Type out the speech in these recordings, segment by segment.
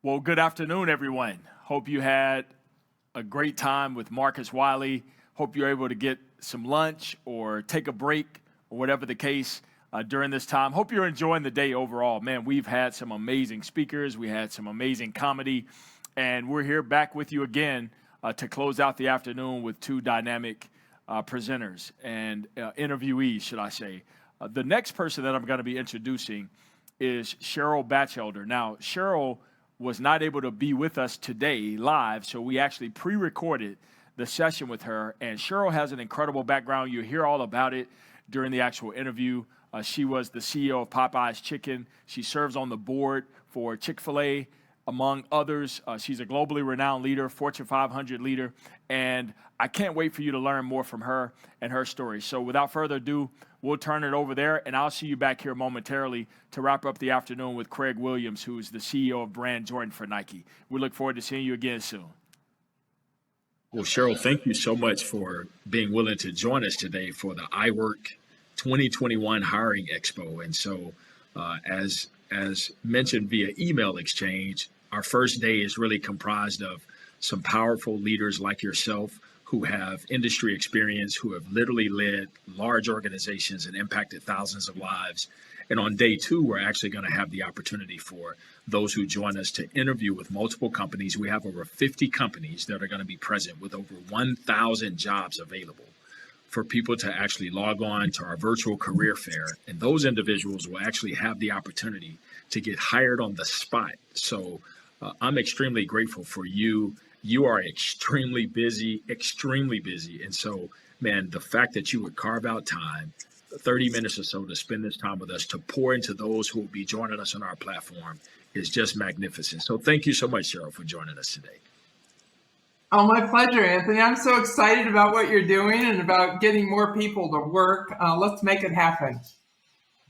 Well, good afternoon, everyone. Hope you had a great time with Marcus Wiley. Hope you're able to get some lunch or take a break or whatever the case during this time. Hope you're enjoying the day overall. Man, we've had some amazing speakers. We had some amazing comedy. And we're here back with you again to close out the afternoon with two dynamic presenters and interviewees, should I say. The next person that I'm going to be introducing is Cheryl Bachelder. Now, Cheryl was not able to be with us today live, so we actually pre-recorded the session with her. And Cheryl has an incredible background. You'll hear all about it during the actual interview. She was the CEO of Popeyes Chicken. She serves on the board for Chick-fil-A, among others. She's a globally renowned leader, Fortune 500 leader, and I can't wait for you to learn more from her and her story. So without further ado, we'll turn it over there, and I'll see you back here momentarily to wrap up the afternoon with Craig Williams, who is the CEO of Brand Jordan for Nike. We look forward to seeing you again soon. Well, Cheryl, thank you so much for being willing to join us today for the iWork 2021 Hiring Expo. And so as mentioned via email exchange, our first day is really comprised of some powerful leaders like yourself who have industry experience, who have literally led large organizations and impacted thousands of lives. And on day two, we're actually going to have the opportunity for those who join us to interview with multiple companies. We have over 50 companies that are going to be present with over 1,000 jobs available for people to actually log on to our virtual career fair. And those individuals will actually have the opportunity to get hired on the spot. So I'm extremely grateful for you. You are extremely busy. And so, man, the fact that you would carve out time, 30 minutes or so to spend this time with us, to pour into those who will be joining us on our platform is just magnificent. So thank you so much, Cheryl, for joining us today. Oh, my pleasure, Anthony. I'm so excited about what you're doing and about getting more people to work. Let's make it happen.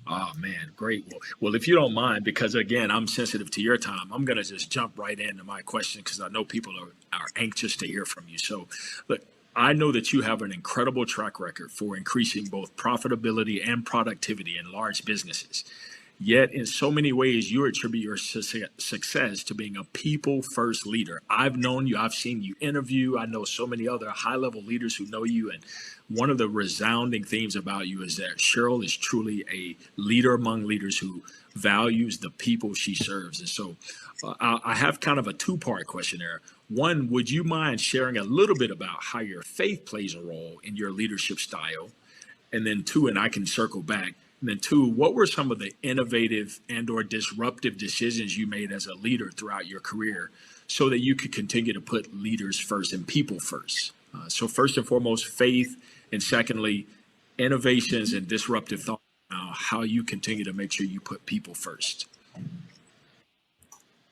Oh, man, great. Well, if you don't mind, because, again, I'm sensitive to your time, I'm going to just jump right into my question because I know people are anxious to hear from you. So, look, I know that you have an incredible track record for increasing both profitability and productivity in large businesses. Yet, in so many ways, you attribute your success to being a people-first leader. I've known you. I've seen you interview. I know so many other high-level leaders who know you. And one of the resounding themes about you is that Cheryl is truly a leader among leaders who values the people she serves. And so I have kind of a two-part question there. One, would you mind sharing a little bit about how your faith plays a role in your leadership style? And then two, and I can circle back. And then two, what were some of the innovative and or disruptive decisions you made as a leader throughout your career so that you could continue to put leaders first and people first? So first and foremost, faith, and secondly, innovations and disruptive thought, how you continue to make sure you put people first.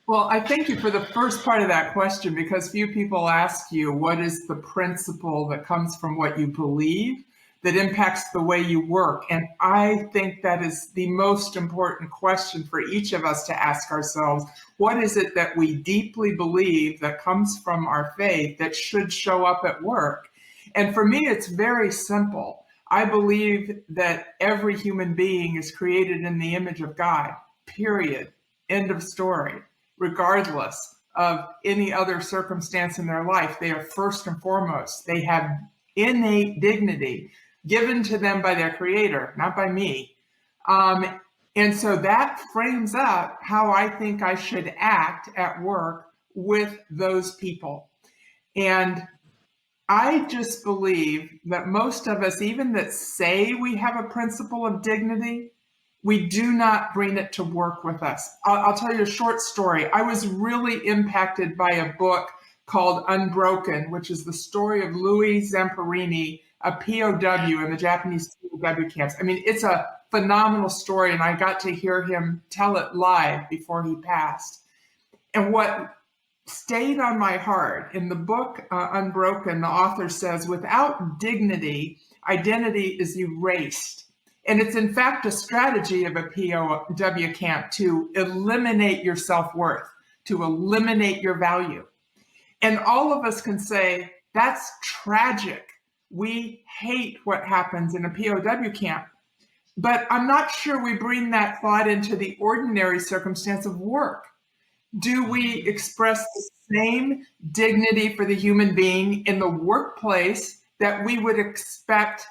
Well, I thank you for the first part of that question because few people ask you what is the principle that comes from what you believe that impacts the way you work. And I think that is the most important question for each of us to ask ourselves. What is it that we deeply believe that comes from our faith that should show up at work? And for me, it's very simple. I believe that every human being is created in the image of God, period. End of story. Regardless of any other circumstance in their life, they are first and foremost. They have innate dignity given to them by their creator, not by me. And so that frames up how I think I should act at work with those people. And I just believe that most of us, even that say we have a principle of dignity, we do not bring it to work with us. I'll tell you a short story. I was really impacted by a book called Unbroken, which is the story of Louis Zamperini, a POW in the Japanese POW camps. I mean, it's a phenomenal story, and I got to hear him tell it live before he passed. And what stayed on my heart in the book Unbroken, the author says, without dignity, identity is erased. And it's in fact a strategy of a POW camp to eliminate your self-worth, to eliminate your value. And all of us can say, that's tragic. We hate what happens in a POW camp. But I'm not sure we bring that thought into the ordinary circumstance of work. Do we express the same dignity for the human being in the workplace that we would expect,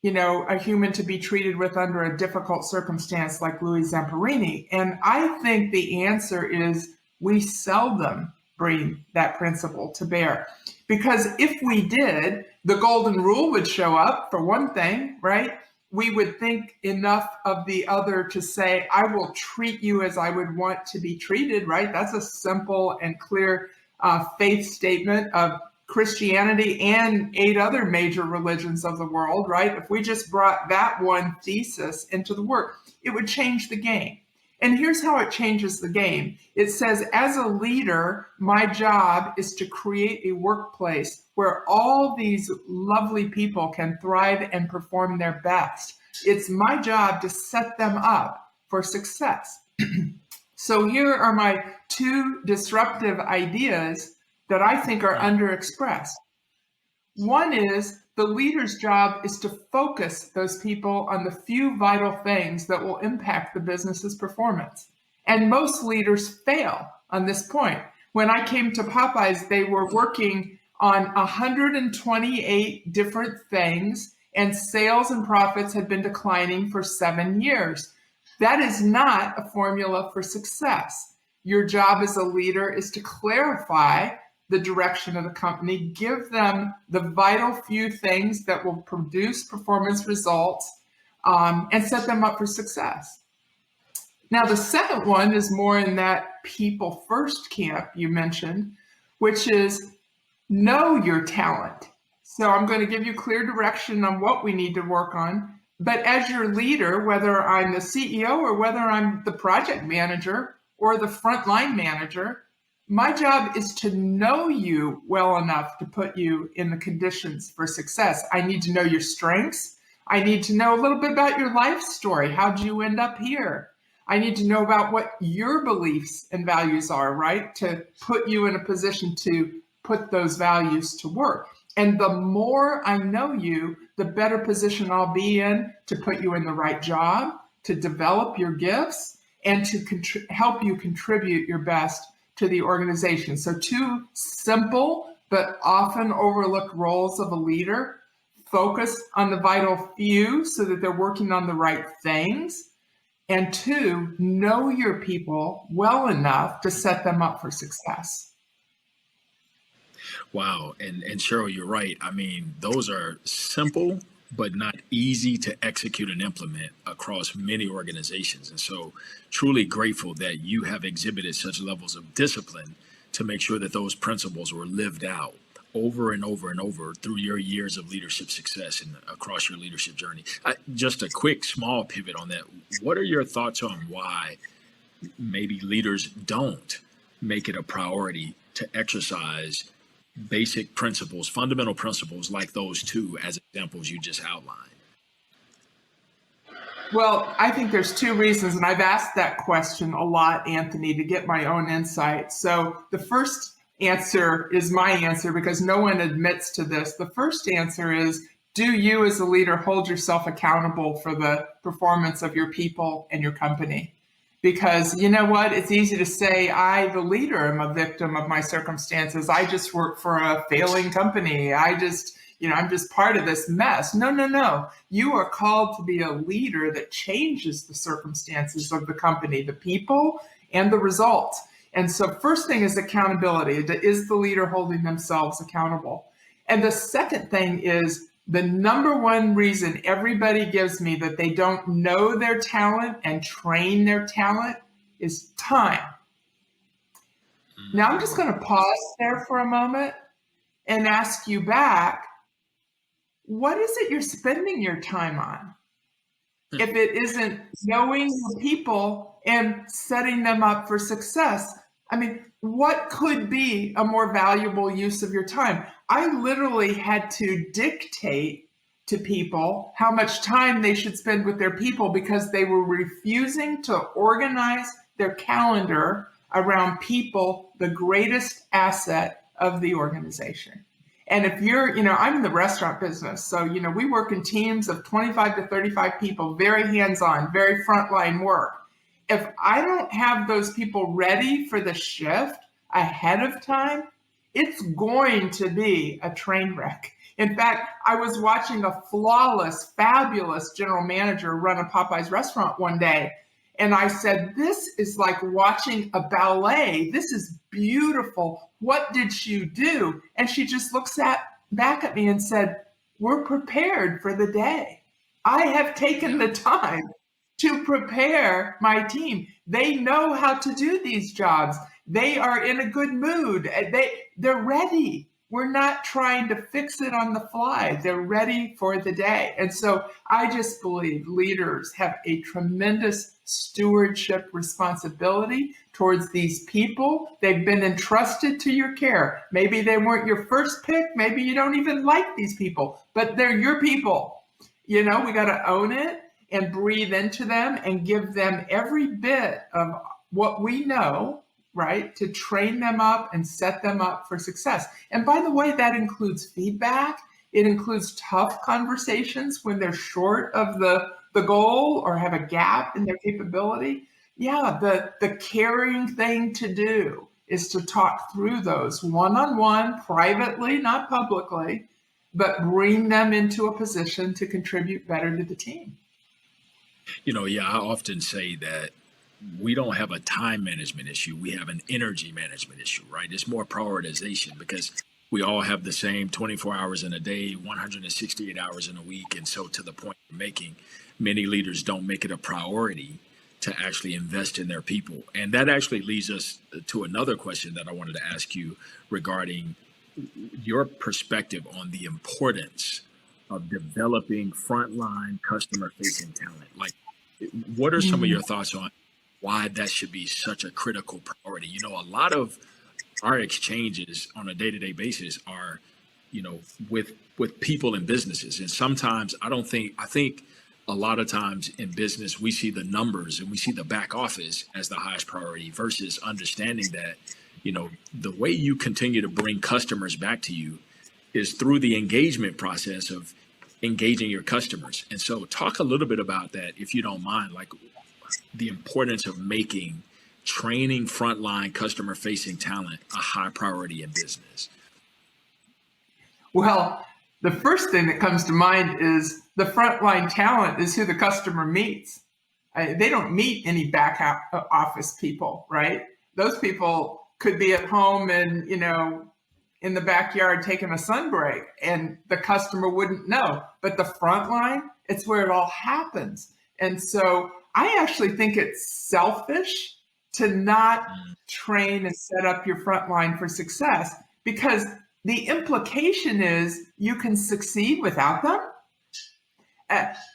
a human to be treated with under a difficult circumstance like Louis Zamperini? And I think the answer is we seldom bring that principle to bear. Because if we did, the golden rule would show up, for one thing, right? We would think enough of the other to say, I will treat you as I would want to be treated, right? That's a simple and clear faith statement of Christianity and 8 other major religions of the world, right? If we just brought that one thesis into the work, it would change the game. And here's how it changes the game. It says, as a leader, my job is to create a workplace where all these lovely people can thrive and perform their best. It's my job to set them up for success. So here are my 2 disruptive ideas that I think are underexpressed. One is the leader's job is to focus those people on the few vital things that will impact the business's performance. And most leaders fail on this point. When I came to Popeyes, they were working on 128 different things, and sales and profits had been declining for 7 years. That is not a formula for success. Your job as a leader is to clarify the direction of the company, give them the vital few things that will produce performance results, and set them up for success. Now, the second one is more in that people first camp you mentioned, which is know your talent. So I'm going to give you clear direction on what we need to work on. But as your leader, whether I'm the CEO or whether I'm the project manager or the frontline manager, my job is to know you well enough to put you in the conditions for success. I need to know your strengths. I need to know a little bit about your life story. How'd you end up here? I need to know about what your beliefs and values are, right? To put you in a position to put those values to work. And the more I know you, the better position I'll be in to put you in the right job, to develop your gifts, and to help you contribute your best to the organization. So 2 simple but often overlooked roles of a leader: focus on the vital few so that they're working on the right things, and 2, know your people well enough to set them up for success. Wow. And Cheryl, you're right. I mean, those are simple, but not easy to execute and implement across many organizations. And so truly grateful that you have exhibited such levels of discipline to make sure that those principles were lived out over and over and over through your years of leadership success and across your leadership journey. Just a quick, small pivot on that. What are your thoughts on why maybe leaders don't make it a priority to exercise basic principles, fundamental principles like those 2 as examples you just outlined? Well, I think there's 2 reasons, and I've asked that question a lot, Anthony, to get my own insight. So the first answer is my answer because no one admits to this. The first answer is, do you as a leader hold yourself accountable for the performance of your people and your company? Because you know what? It's easy to say, I, the leader, am a victim of my circumstances. I just work for a failing company. I'm just part of this mess. No. You are called to be a leader that changes the circumstances of the company, the people, and the results. And so first thing is accountability. Is the leader holding themselves accountable? And the second thing is, the number one reason everybody gives me that they don't know their talent and train their talent is time. Now, I'm just going to pause there for a moment and ask you back, what is it you're spending your time on? If it isn't knowing your people and setting them up for success, I mean, what could be a more valuable use of your time? I literally had to dictate to people how much time they should spend with their people because they were refusing to organize their calendar around people, the greatest asset of the organization. And if you're, I'm in the restaurant business. So, we work in teams of 25 to 35 people, very hands-on, very frontline work. If I don't have those people ready for the shift ahead of time, it's going to be a train wreck. In fact, I was watching a flawless, fabulous general manager run a Popeyes restaurant one day. And I said, this is like watching a ballet. This is beautiful. What did you do? And she just looks back at me and said, we're prepared for the day. I have taken the time to prepare my team. They know how to do these jobs. They are in a good mood. They're ready. We're not trying to fix it on the fly. They're ready for the day. And so I just believe leaders have a tremendous stewardship responsibility towards these people. They've been entrusted to your care. Maybe they weren't your first pick. Maybe you don't even like these people, but they're your people. We got to own it and breathe into them and give them every bit of what we know, right, to train them up and set them up for success. And by the way, that includes feedback. It includes tough conversations when they're short of the goal or have a gap in their capability. Yeah, the caring thing to do is to talk through those one-on-one, privately, not publicly, but bring them into a position to contribute better to the team. I often say that we don't have a time management issue. We have an energy management issue, right? It's more prioritization because we all have the same 24 hours in a day, 168 hours in a week. And so to the point you're making, many leaders don't make it a priority to actually invest in their people. And that actually leads us to another question that I wanted to ask you regarding your perspective on the importance of developing frontline customer-facing talent. Like, what are some of your thoughts on why that should be such a critical priority? A lot of our exchanges on a day-to-day basis are, with people and businesses. And sometimes I think a lot of times in business, we see the numbers and we see the back office as the highest priority versus understanding that, the way you continue to bring customers back to you is through the engagement process of engaging your customers. And so talk a little bit about that, if you don't mind, like the importance of making training frontline customer facing talent a high priority in business. Well, the first thing that comes to mind is the frontline talent is who the customer meets. They don't meet any back office people, right? Those people could be at home and, in the backyard taking a sun break and the customer wouldn't know. But the frontline, it's where it all happens. And so I actually think it's selfish to not train and set up your frontline for success, because the implication is you can succeed without them.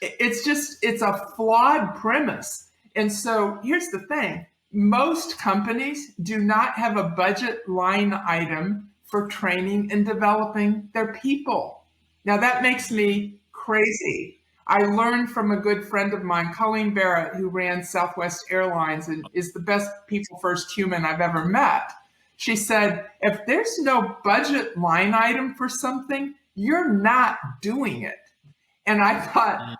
It's a flawed premise. And so here's the thing. Most companies do not have a budget line item for training and developing their people. Now that makes me crazy. I learned from a good friend of mine, Colleen Barrett, who ran Southwest Airlines and is the best people first human I've ever met. She said, if there's no budget line item for something, you're not doing it. And I thought,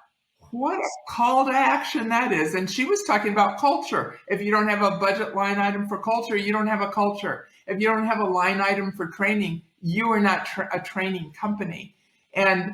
what a call to action that is. And she was talking about culture. If you don't have a budget line item for culture, you don't have a culture. If you don't have a line item for training, you are not a training company. And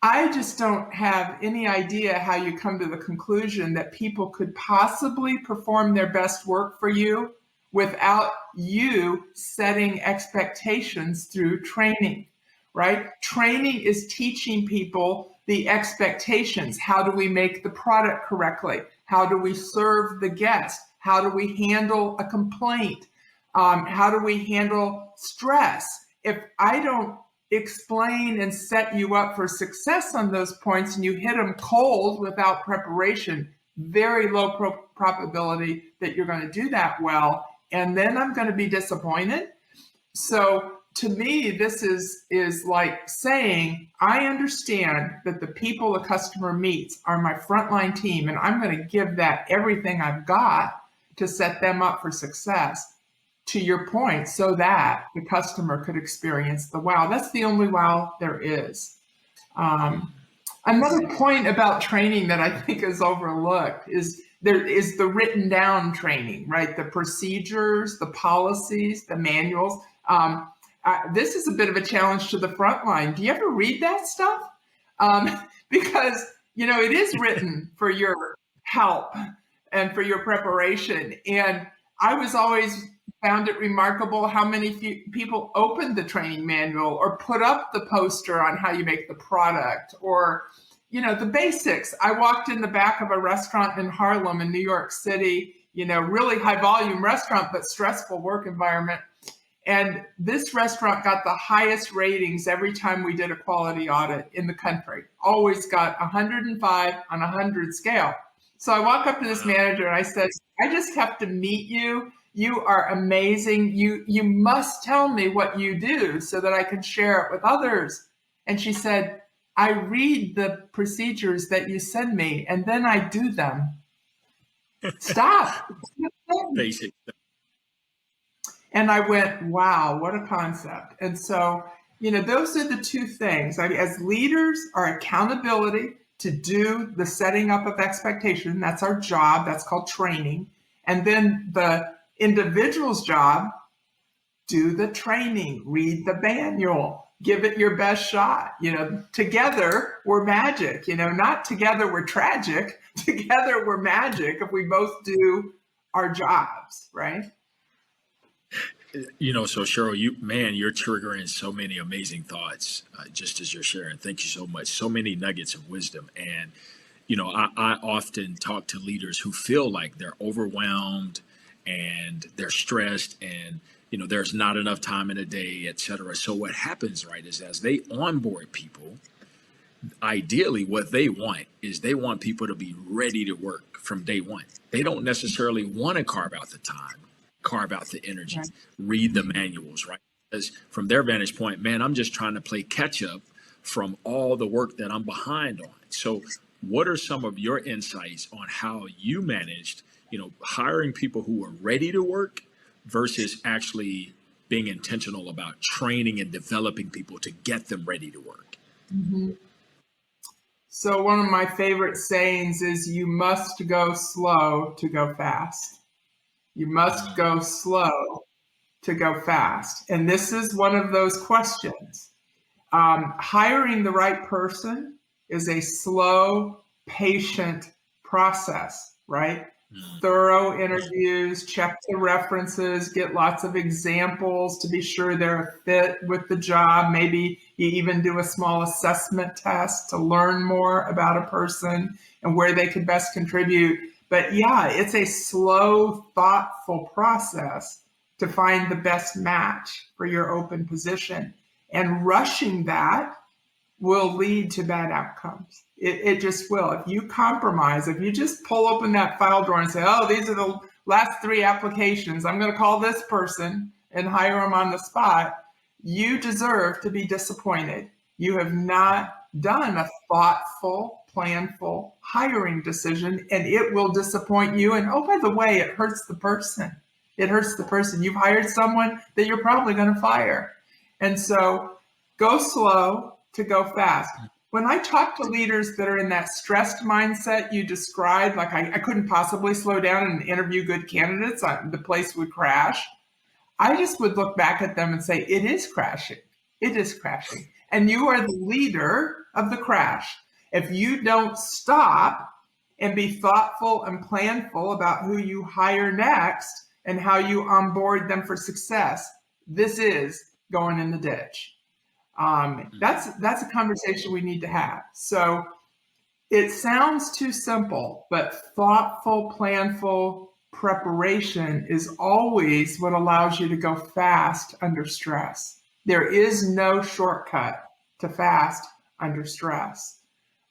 I just don't have any idea how you come to the conclusion that people could possibly perform their best work for you without you setting expectations through training, right? Training is teaching people the expectations. How do we make the product correctly? How do we serve the guest? How do we handle a complaint? How do we handle stress? If I don't explain and set you up for success on those points and you hit them cold without preparation, very low probability that you're going to do that well. And then I'm going to be disappointed. So to me, this is like saying, I understand that the people the customer meets are my frontline team, and I'm going to give that everything I've got to set them up for success, to your point, so that the customer could experience the wow. That's the only wow there is. Another point about training that I think is overlooked is there is the written down training, right? The procedures, the policies, the manuals. This is a bit of a challenge to the frontline. Do you ever read that stuff? Because, it is written for your help and for your preparation. And I was always found it remarkable how many people opened the training manual or put up the poster on how you make the product, or the basics. I walked in the back of a restaurant in Harlem in New York City, really high volume restaurant, but stressful work environment. And this restaurant got the highest ratings every time we did a quality audit in the country. Always got 105 on 100 scale. So I walk up to this manager and I said, I just have to meet you. You are amazing. You must tell me what you do so that I can share it with others. And she said, I read the procedures that you send me and then I do them. Stop. Basic. And I went, wow, what a concept. And so, those are the two things. As leaders, our accountability to do the setting up of expectation, that's our job, that's called training. And then the individual's job, do the training, read the manual, give it your best shot. Together we're magic, not together we're tragic, together we're magic if we both do our jobs, right? So Cheryl, you're triggering so many amazing thoughts, just as you're sharing. Thank you so much. So many nuggets of wisdom. And, I often talk to leaders who feel like they're overwhelmed and they're stressed and, there's not enough time in a day, et cetera. So what happens, right, is as they onboard people, ideally what they want is they want people to be ready to work from day one. They don't necessarily want to carve out the time, carve out the energy, read the manuals, right? Because from their vantage point, man, I'm just trying to play catch up from all the work that I'm behind on. So what are some of your insights on how you managed, hiring people who are ready to work versus actually being intentional about training and developing people to get them ready to work? Mm-hmm. So one of my favorite sayings is, you must go slow to go fast. You must go slow to go fast. And this is one of those questions. Hiring the right person is a slow, patient process, right? Thorough interviews, check the references, get lots of examples to be sure they're a fit with the job. Maybe you even do a small assessment test to learn more about a person and where they could best contribute. But yeah, it's a slow, thoughtful process to find the best match for your open position. And rushing that will lead to bad outcomes. It just will. If you compromise, if you just pull open that file drawer and say, oh, these are the last 3 applications, I'm going to call this person and hire them on the spot, you deserve to be disappointed. You have not done a thoughtful, planful hiring decision, and it will disappoint you. And oh, by the way, it hurts the person. It hurts the person. You've hired someone that you're probably going to fire. And so go slow to go fast. When I talk to leaders that are in that stressed mindset you described, like I couldn't possibly slow down and interview good candidates, the place would crash. I just would look back at them and say, it is crashing. It is crashing. And you are the leader of the crash. If you don't stop and be thoughtful and planful about who you hire next and how you onboard them for success, this is going in the ditch. That's a conversation we need to have. So it sounds too simple, but thoughtful, planful preparation is always what allows you to go fast under stress. There is no shortcut to fast under stress.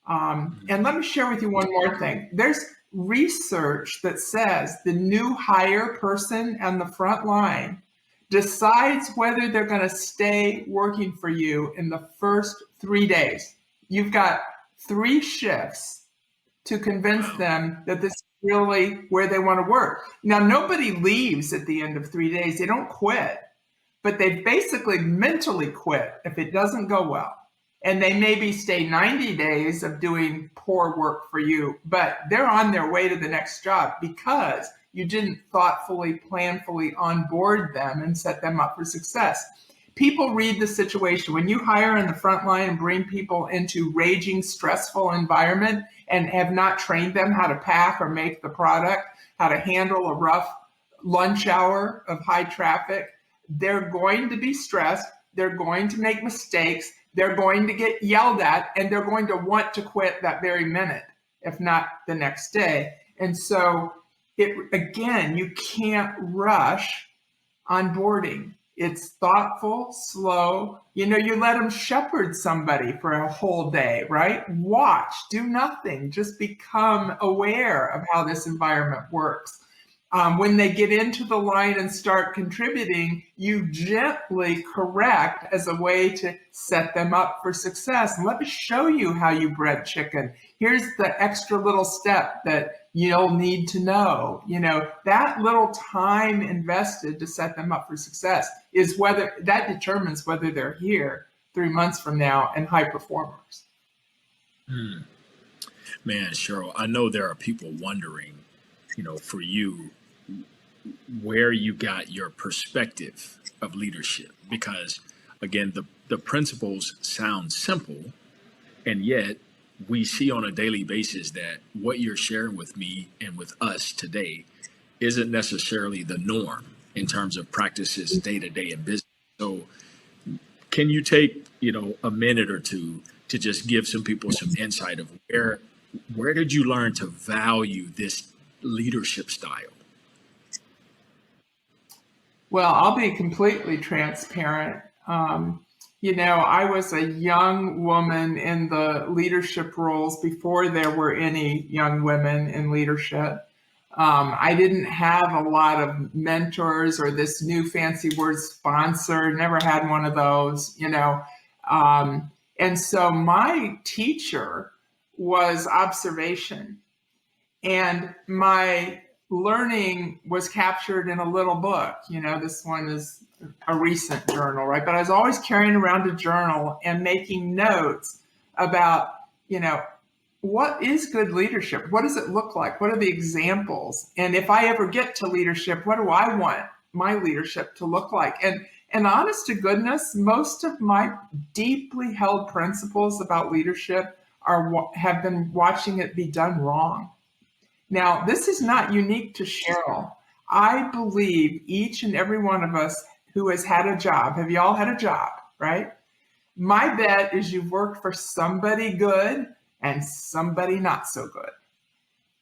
And let me share with you one more thing. There's research that says the new hire person on the front line decides whether they're going to stay working for you in the first 3 days. You've got 3 shifts to convince them that this is really where they want to work. Now, nobody leaves at the end of 3 days. They don't quit, but they basically mentally quit if it doesn't go well. And they maybe stay 90 days of doing poor work for you, but they're on their way to the next job because you didn't thoughtfully, planfully onboard them and set them up for success. People read the situation. When you hire in the front line and bring people into raging, stressful environment and have not trained them how to pack or make the product, how to handle a rough lunch hour of high traffic, they're going to be stressed. They're going to make mistakes. They're going to get yelled at, and they're going to want to quit that very minute, if not the next day. And so, again, you can't rush onboarding. It's thoughtful, slow. You let them shepherd somebody for a whole day, right? Watch, do nothing, just become aware of how this environment works. When they get into the line and start contributing, you gently correct as a way to set them up for success. And let me show you how you bread chicken. Here's the extra little step that you'll need to know. That little time invested to set them up for success is that determines whether they're here 3 months from now and high performers. Man, Cheryl, I know there are people wondering, for you, where you got your perspective of leadership, because again, the principles sound simple, and yet we see on a daily basis that what you're sharing with me and with us today isn't necessarily the norm in terms of practices day to day in business. So can you take, a minute or two to just give some people some insight of where did you learn to value this leadership style? Well, I'll be completely transparent. I was a young woman in the leadership roles before there were any young women in leadership. I didn't have a lot of mentors or this new fancy word sponsor, never had one of those, and so my teacher was observation, and my learning was captured in a little book. This one is a recent journal, right? But I was always carrying around a journal and making notes about, what is good leadership? What does it look like? What are the examples? And if I ever get to leadership, what do I want my leadership to look like? And honest to goodness, most of my deeply held principles about leadership have been watching it be done wrong. Now, this is not unique to Cheryl. I believe each and every one of us who has had a job, have you all had a job, right? My bet is you've worked for somebody good and somebody not so good.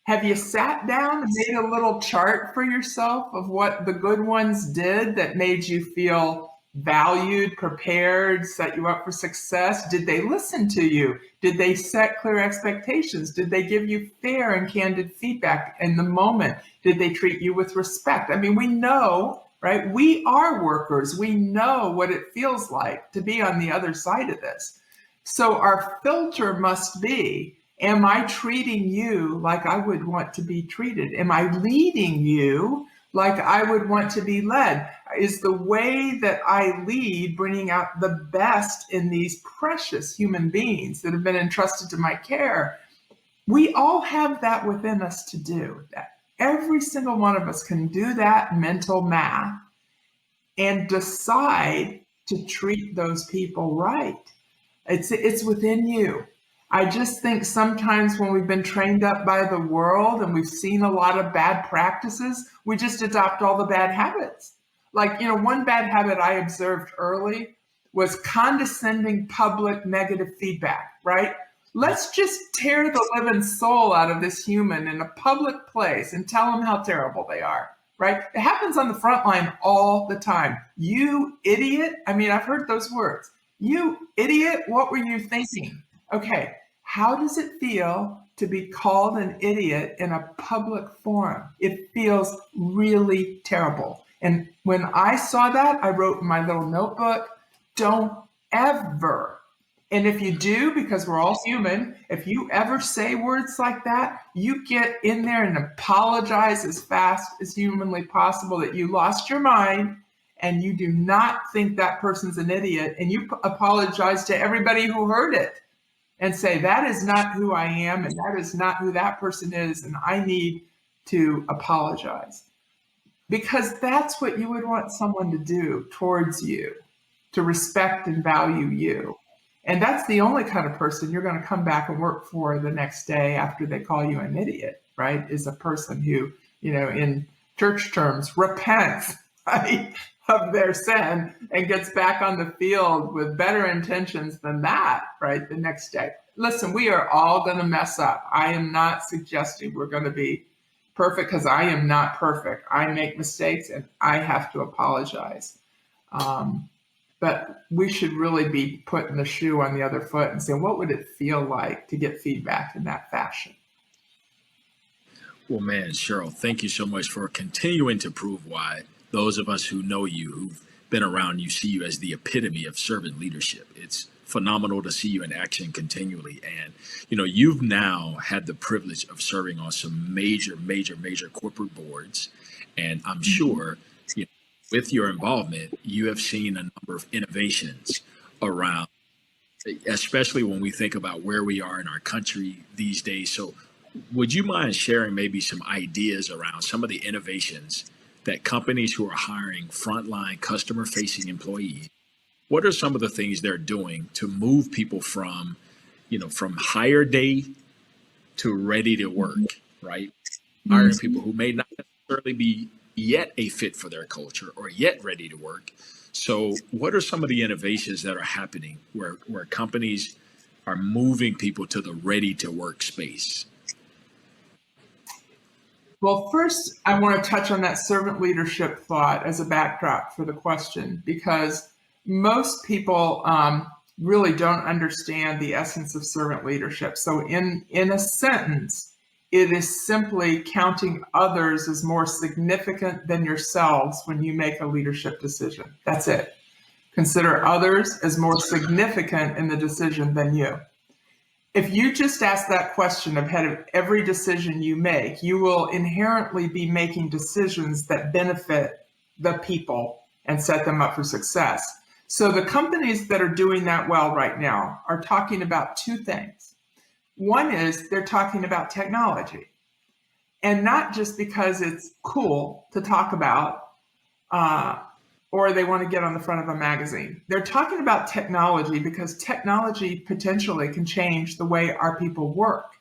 Have you sat down and made a little chart for yourself of what the good ones did that made you feel valued, prepared, set you up for success? Did they listen to you? Did they set clear expectations? Did they give you fair and candid feedback in the moment? Did they treat you with respect? I mean, we know, right? We are workers. We know what it feels like to be on the other side of this. So our filter must be, am I treating you like I would want to be treated? Am I leading you like I would want to be led? Is the way that I lead bringing out the best in these precious human beings that have been entrusted to my care? We all have that within us to do that. Every single one of us can do that mental math and decide to treat those people right. It's within you. I just think sometimes when we've been trained up by the world and we've seen a lot of bad practices, we just adopt all the bad habits. Like, one bad habit I observed early was condescending public negative feedback, right? Let's just tear the living soul out of this human in a public place and tell them how terrible they are, right? It happens on the front line all the time. You idiot. I mean, I've heard those words. You idiot, what were you thinking? Okay, how does it feel to be called an idiot in a public forum? It feels really terrible. And when I saw that, I wrote in my little notebook, don't ever. And if you do, because we're all human, if you ever say words like that, you get in there and apologize as fast as humanly possible that you lost your mind and you do not think that person's an idiot, and you apologize to everybody who heard it and say, that is not who I am, and that is not who that person is, and I need to apologize. Because that's what you would want someone to do towards you, to respect and value you. And that's the only kind of person you're going to come back and work for the next day after they call you an idiot, right? Is a person who, in church terms, repents, right, of their sin and gets back on the field with better intentions than that, right, the next day. Listen, we are all going to mess up. I am not suggesting we're going to be perfect, because I am not perfect. I make mistakes and I have to apologize. But we should really be putting the shoe on the other foot and saying, what would it feel like to get feedback in that fashion? Well, man, Cheryl, thank you so much for continuing to prove why those of us who know you, who've been around you, see you as the epitome of servant leadership. It's phenomenal to see you in action continually. And, you've now had the privilege of serving on some major corporate boards. And I'm sure, with your involvement, you have seen a number of innovations around, especially when we think about where we are in our country these days. So would you mind sharing maybe some ideas around some of the innovations that companies who are hiring frontline customer-facing employees, what are some of the things they're doing to move people from hire day to ready to work, right? Hiring people who may not necessarily be yet a fit for their culture or yet ready to work. So what are some of the innovations that are happening where companies are moving people to the ready to work space? Well, first, I want to touch on that servant leadership thought as a backdrop for the question, because most people really don't understand the essence of servant leadership. So in a sentence, it is simply counting others as more significant than yourselves when you make a leadership decision. That's it. Consider others as more significant in the decision than you. If you just ask that question ahead of every decision you make, you will inherently be making decisions that benefit the people and set them up for success. So the companies that are doing that well right now are talking about two things. One is they're talking about technology, and not just because it's cool to talk about or they want to get on the front of a magazine. They're talking about technology because technology potentially can change the way our people work.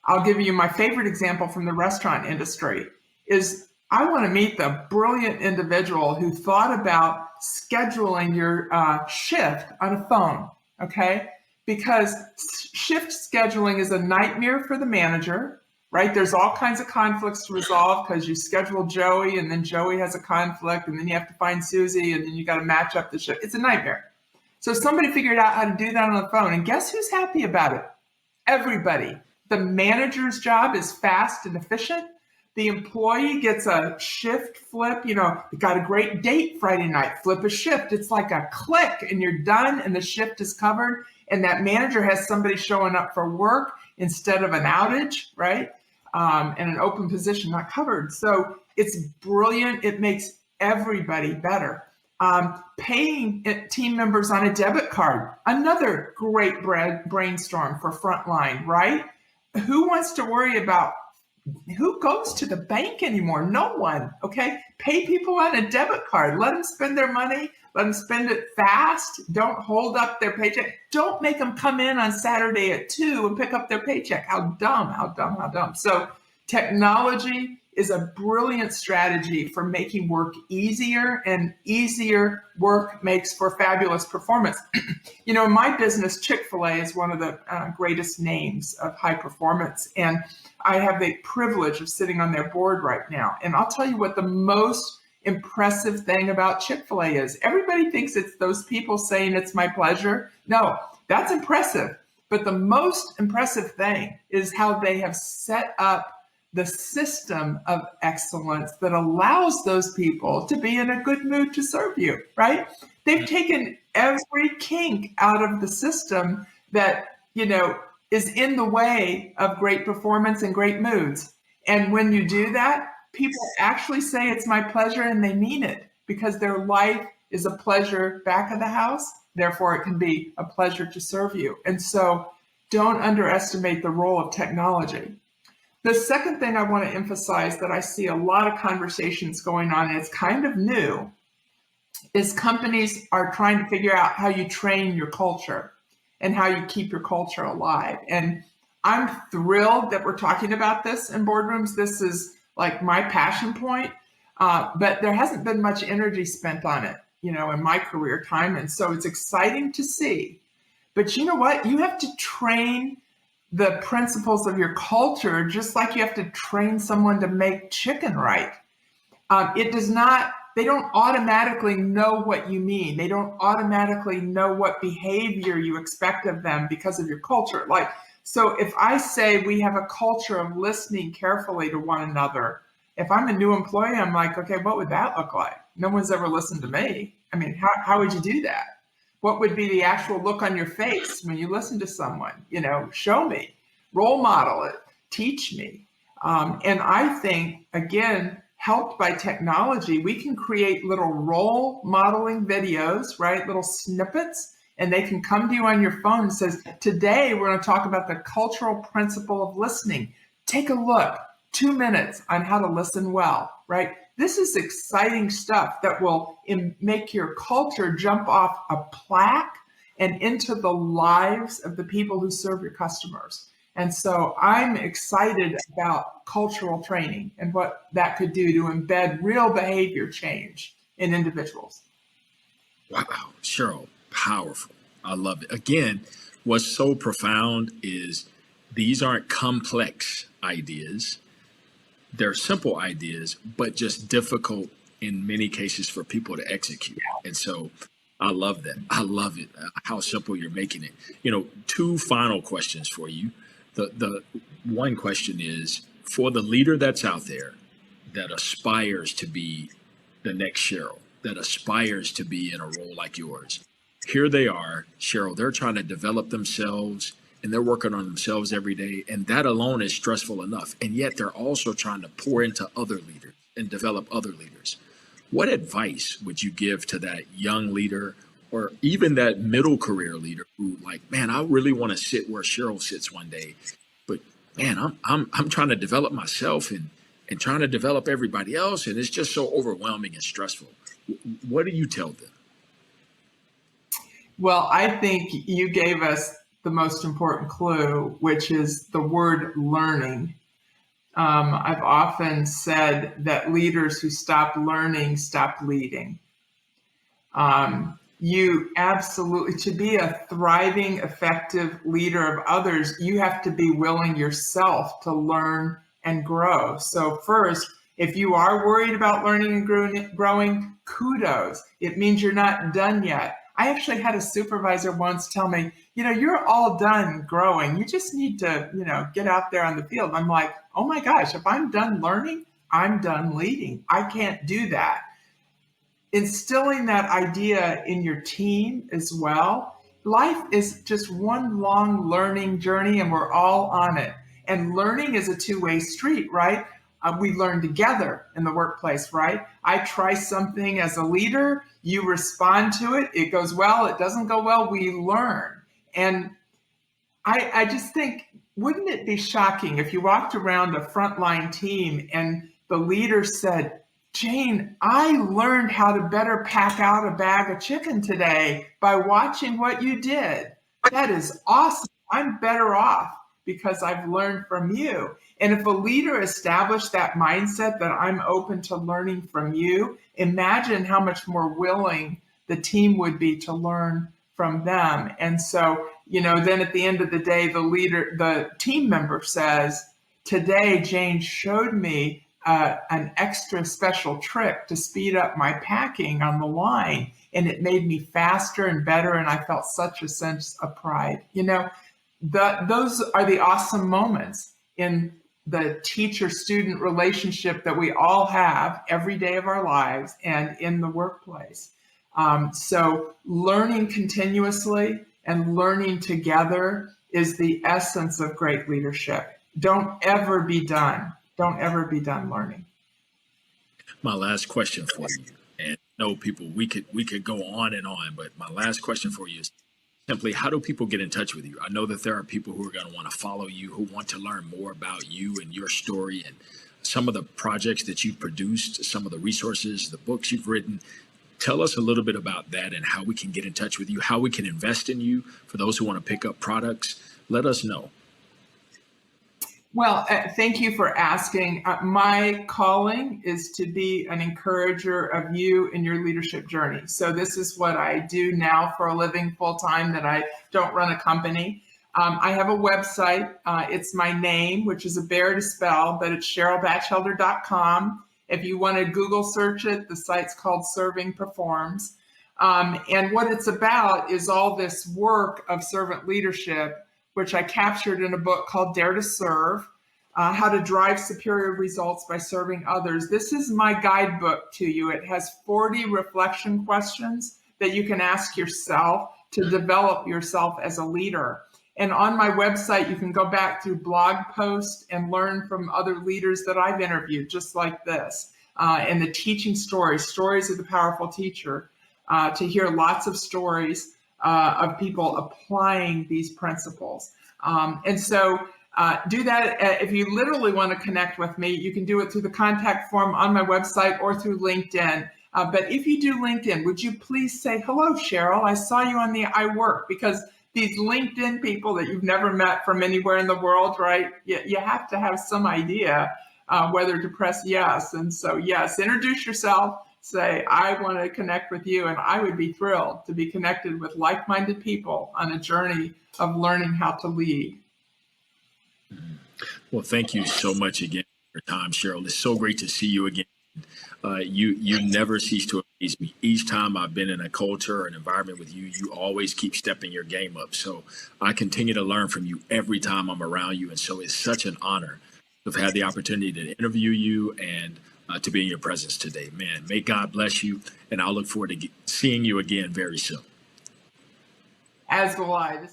I'll give you my favorite example from the restaurant industry is I want to meet the brilliant individual who thought about scheduling your shift on a phone, okay? Because shift scheduling is a nightmare for the manager, right? There's all kinds of conflicts to resolve because you schedule Joey and then Joey has a conflict and then you have to find Susie and then you got to match up the shift. It's a nightmare. So somebody figured out how to do that on the phone, and guess who's happy about it? Everybody. The manager's job is fast and efficient. The employee gets a shift flip, you got a great date Friday night, flip a shift. It's like a click and you're done and the shift is covered. And that manager has somebody showing up for work instead of an outage, right? And an open position not covered. So it's brilliant. It makes everybody better. Paying team members on a debit card, another great brainstorm for Frontline, right? Who wants to worry about who goes to the bank anymore? No one, okay? Pay people on a debit card. Let them spend their money. Let them spend it fast. Don't hold up their paycheck. Don't make them come in on Saturday at 2 and pick up their paycheck. How dumb, how dumb, how dumb. So technology is a brilliant strategy for making work easier, and easier work makes for fabulous performance. In my business, Chick-fil-A is one of the greatest names of high performance. And I have the privilege of sitting on their board right now. And I'll tell you what the most impressive thing about Chick-fil-A is. Everybody thinks it's those people saying it's my pleasure. No, that's impressive. But the most impressive thing is how they have set up the system of excellence that allows those people to be in a good mood to serve you, right? They've taken every kink out of the system that, is in the way of great performance and great moods. And when you do that, people actually say it's my pleasure and they mean it. because their life is a pleasure back of the house. Therefore, it can be a pleasure to serve you. And so don't underestimate the role of technology. The second thing I want to emphasize that I see a lot of conversations going on, and it's kind of new, is companies are trying to figure out how you train your culture and how you keep your culture alive. And I'm thrilled that we're talking about this in boardrooms. This is like my passion point, but there hasn't been much energy spent on it, in my career time. And so it's exciting to see. But you know what? You have to train the principles of your culture just like you have to train someone to make chicken right. They don't automatically know what you mean. They don't automatically know what behavior you expect of them because of your culture. So if I say we have a culture of listening carefully to one another, if I'm a new employee, I'm like, okay, what would that look like? No one's ever listened to me. I mean, how would you do that? What would be the actual look on your face when you listen to someone? Show me, role model it, teach me. And I think, again, helped by technology, we can create little role modeling videos, right? Little snippets, and they can come to you on your phone and says, today we're going to talk about the cultural principle of listening. Take a look, 2 minutes on how to listen well, right? This is exciting stuff that will make your culture jump off a plaque and into the lives of the people who serve your customers. And so I'm excited about cultural training and what that could do to embed real behavior change in individuals. Wow, Cheryl, powerful. I love it. Again, what's so profound is these aren't complex ideas. They're simple ideas, but just difficult in many cases for people to execute. And so I love that. I love it, how simple you're making it. Two final questions for you. The one question is, for the leader that's out there that aspires to be the next Cheryl, that aspires to be in a role like yours, here they are, Cheryl, they're trying to develop themselves and they're working on themselves every day. And that alone is stressful enough. And yet they're also trying to pour into other leaders and develop other leaders. What advice would you give to that young leader or even that middle career leader who man, I really want to sit where Cheryl sits one day, but man, I'm trying to develop myself and trying to develop everybody else. And it's just so overwhelming and stressful. What do you tell them? Well, I think you gave us the most important clue, which is the word learning. I've often said that leaders who stop learning stop leading. You absolutely, to be a thriving, effective leader of others, you have to be willing yourself to learn and grow. So first, if you are worried about learning and growing, kudos. It means you're not done yet. I actually had a supervisor once tell me, you're all done growing. You just need to, get out there on the field. I'm like, oh my gosh, if I'm done learning, I'm done leading. I can't do that. Instilling that idea in your team as well. Life is just one long learning journey and we're all on it. And learning is a two-way street, right? We learn together in the workplace, right? I try something as a leader, you respond to it, it goes well, it doesn't go well, we learn. And I just think, wouldn't it be shocking if you walked around a frontline team and the leader said, Jane, I learned how to better pack out a bag of chicken today by watching what you did. That is awesome. I'm better off because I've learned from you. And if a leader established that mindset that I'm open to learning from you, imagine how much more willing the team would be to learn from them. And so, then at the end of the day, the team member says, today, Jane showed me an extra special trick to speed up my packing on the line. And it made me faster and better. And I felt such a sense of pride. Those are the awesome moments in the teacher-student relationship that we all have every day of our lives and in the workplace. So learning continuously and learning together is the essence of great leadership. Don't ever be done. Don't ever be done learning. My last question for you, and know people, we could go on and on, but my last question for you is simply, how do people get in touch with you? I know that there are people who are going to want to follow you, who want to learn more about you and your story and some of the projects that you've produced, some of the resources, the books you've written. Tell us a little bit about that and how we can get in touch with you, how we can invest in you for those who want to pick up products. Let us know. Well, thank you for asking. My calling is to be an encourager of you in your leadership journey. So this is what I do now for a living full time, that I don't run a company. I have a website. It's my name, which is a bear to spell, but it's CherylBachelder.com. If you want to Google search it, the site's called Serving Performs. And what it's about is all this work of servant leadership, which I captured in a book called Dare to Serve, How to Drive Superior Results by Serving Others. This is my guidebook to you. It has 40 reflection questions that you can ask yourself to develop yourself as a leader. And on my website, you can go back through blog posts and learn from other leaders that I've interviewed, just like this, and the teaching stories of the powerful teacher, to hear lots of stories of people applying these principles. And so do that. If you literally want to connect with me, you can do it through the contact form on my website or through LinkedIn. But if you do LinkedIn, would you please say, hello, Cheryl, I saw you on the iWork, because these LinkedIn people that you've never met from anywhere in the world, right? You have to have some idea whether to press yes. And so, yes, introduce yourself. Say, I want to connect with you, and I would be thrilled to be connected with like-minded people on a journey of learning how to lead. Well, thank you so much again for your time, Cheryl. It's so great to see you again. You never cease to amaze me. Each time I've been in a culture or an environment with you, you always keep stepping your game up. So I continue to learn from you every time I'm around you. And so it's such an honor to have had the opportunity to interview you and to be in your presence today. Man, may God bless you. And I'll look forward to seeing you again very soon. As will I.